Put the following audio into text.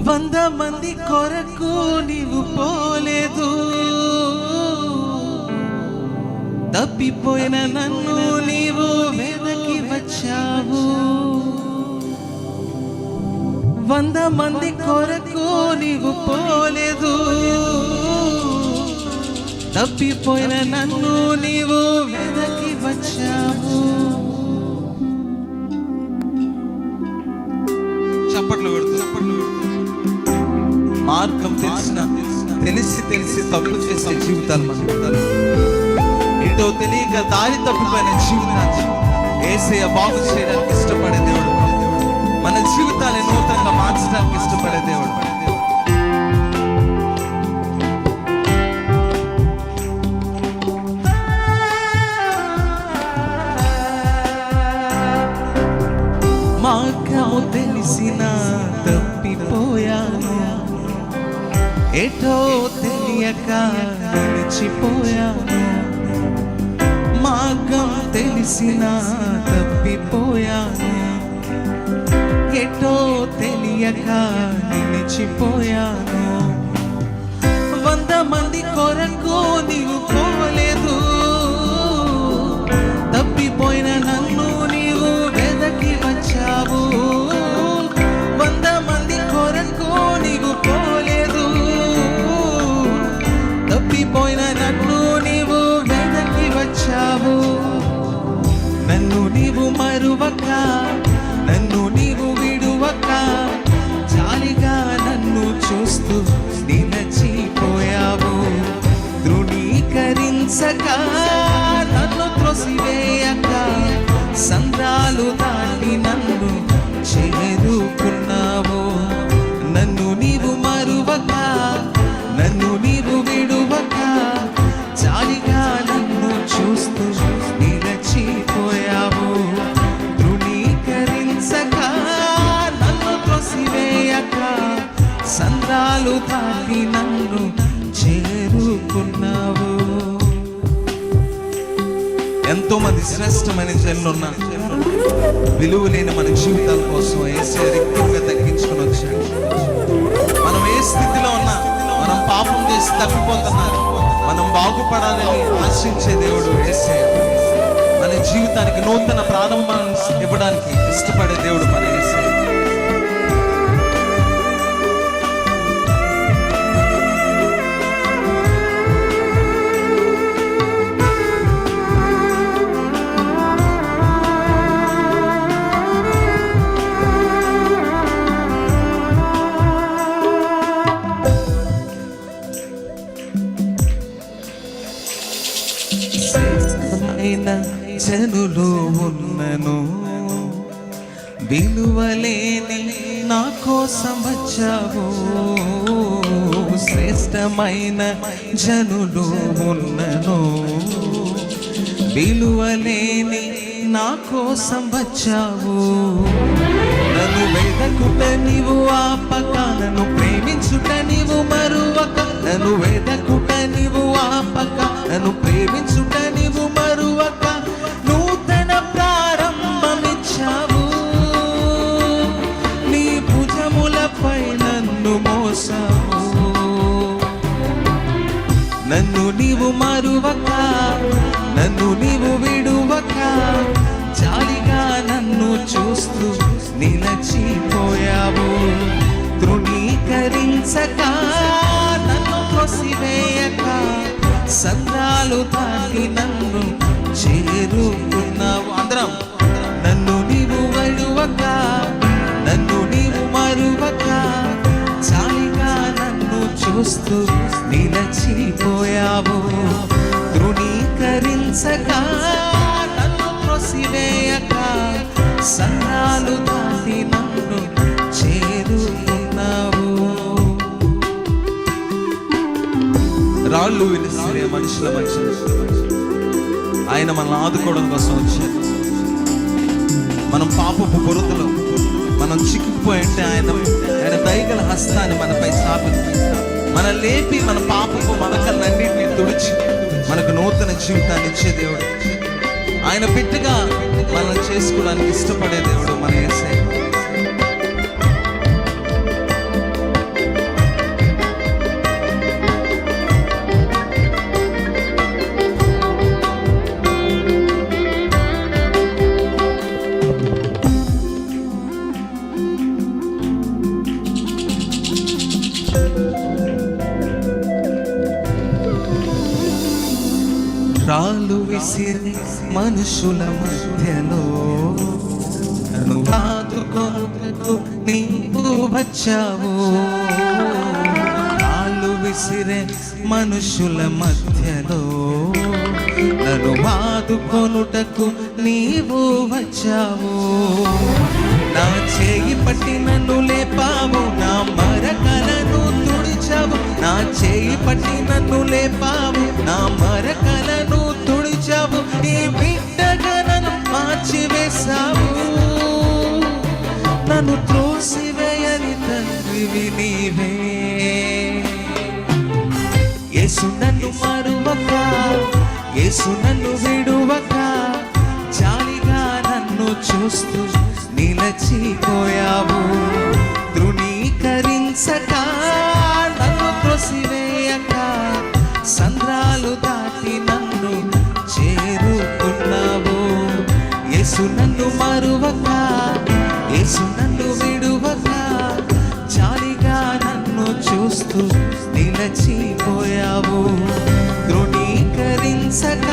100 మంది కొరకు నీవు పోలేదు, తప్పిపోయిన నన్ను నీవు వెదకి వచ్చావు. 100 మంది కొరకు నీవు పోలేదు, తప్పిపోయిన నన్ను నీవు వెదకి వచ్చావు. చప్పట్లు కొడుతూ మార్గం తెలిసి తప్పు చేసే జీవితాలు మన ఏంటో తెలియక దారి తప్పిపోయిన జీవితాన్ని యేసయ్య బాగు చేయడానికి ఇష్టపడే దేవుడు. మన జీవితాన్ని నూతనంగా మార్చడానికి ఇష్టపడే దేవుడు. మార్గము తెలిసిన తప్పిపోయాను, ఎటో తెలియక నిలిచిపోయాను. మార్గం తెలిసిన తప్పిపోయాను, ఎటో తెలియక నిలిచిపోయాను. 100 మంది కొరకు నీవు పోలేదు, తప్పిపోయిన నన్ను నీవు వెదకి వచ్చావు. 100 మంది కొరకు నీవు పోలేదు, తప్పిపోయిన నన్ను నీవు వెదకి వచ్చావు. నన్ను నీవు మరువక, నన్ను నీవు విడువక, జాలిగా నన్ను చూస్తూ నిలచిపోయావు. ధృవీకరించక, నన్ను త్రోసివేయక, సంద్రాలు దాటి నన్ను చేరుకున్నావు. నన్ను నీవు మరువక, నన్ను నీవు విడువక, జాలిగా నన్ను చూస్తూ నిలచిపోయావు. ధృవీకరించక, నన్ను త్రోసివేయక, సంద్రాలు దాటి నన్ను చేరుకున్నావు. ఎంతో మంది శ్రేష్టమైన జనులున్న విలువ లేని మన జీవితాల కోసం యేసయ్య రెక్కింపుగా తగ్గించుకుని వచ్చాడు. మనం ఏ స్థితిలో ఉన్నా, మనం పాపం చేసి తప్పిపోతున్నారు, మనం బాగుపడాలని ఆశించే దేవుడు యేసయ్య. మన జీవితానికి నూతన ప్రారంభాన్ని ఇవ్వడానికి ఇష్టపడే దేవుడు మన యేసయ్య. జనులు ఉన్నను, విలువలేని నా కోసం వచ్చావు. శ్రేష్టమైన జనులు ఉన్నను, విలువలేని నా కోసం వచ్చావు. నన్ను వెదకుట నీవు ఆపక, నన్ను ప్రేమించుట నీవు మరువక. నన్ను వెదకుట నీవు ఆపక, నన్ను ప్రేమించుట నీవు మరువక. నూతన ప్రారంభమిచ్చావు, నీ భుజములపై నన్ను మోసావు. నన్ను నీవు మరువక, నన్ను నీవు విడువక, జాలిగా నన్ను చూస్తూ నిలచిపోయావు. ధృవీకరించక, నన్ను త్రోసివేయక, సంద్రాలు దాటి నన్ను చేరుకున్నావు. అందరం నన్ను నీవు విడువక, నన్ను నీవు మరువక, జాలిగా నన్ను చూస్తూ నిలచిపోయావు. ధృవీకరించక, నన్ను త్రోసివేయక, సంద్రాలు దాటి నన్ను చేరుకున్నావు. రాళ్ళు విసిరే మనుషుల మధ్య ఆయన మనల్ని ఆదుకోవడం కోసం వచ్చారు. మనం పాపపు బురదలో మనం చిక్కుపోయి ఉంటే ఆయన దయగల హస్తాన్ని మనపై స్థాపించి మన లేపి మన పాపపు మరకలన్నింటినీ తుడిచి మనకు నూతన జీవితాన్ని ఇచ్చే దేవుడు. ఆయన బిడ్డగా మనం చేసుకోవడానికి ఇష్టపడే దేవుడు మన యేసయ్య. రాళ్ళు విసిరే మనుషుల మధ్యలో నన్ను ఆదుకొనుటకు నీవు వచ్చావు. రాళ్ళు విసిరే మనుషుల మధ్యలో నన్ను ఆదుకొనుటకు నీవు వచ్చావు. నా చేయి పట్టి నన్ను లేపావు, నా మరకలను తుడిచావు. నా చేయి పట్టి నన్ను లేపావు, నా మరకలను తుడిచావు. ఈ బిడ్డగా నన్ను మార్చివేశావు. నన్ను త్రోసివేయని తండ్రివి నీవే. యేసు నన్ను మరువక, యేసు నన్ను విడువక, జాలిగా నన్ను చూస్తూ నిలచిపోయావు. తృణీకరించక, నన్ను త్రోసివేయక, సంద్రాలు దాటి నన్ను చేరుకున్నావు. యేసు నన్ను మరువక, యేసు నన్ను విడువక, జాలిగా నన్ను చూస్తూ నిలచిపోయావు. తృణీకరించక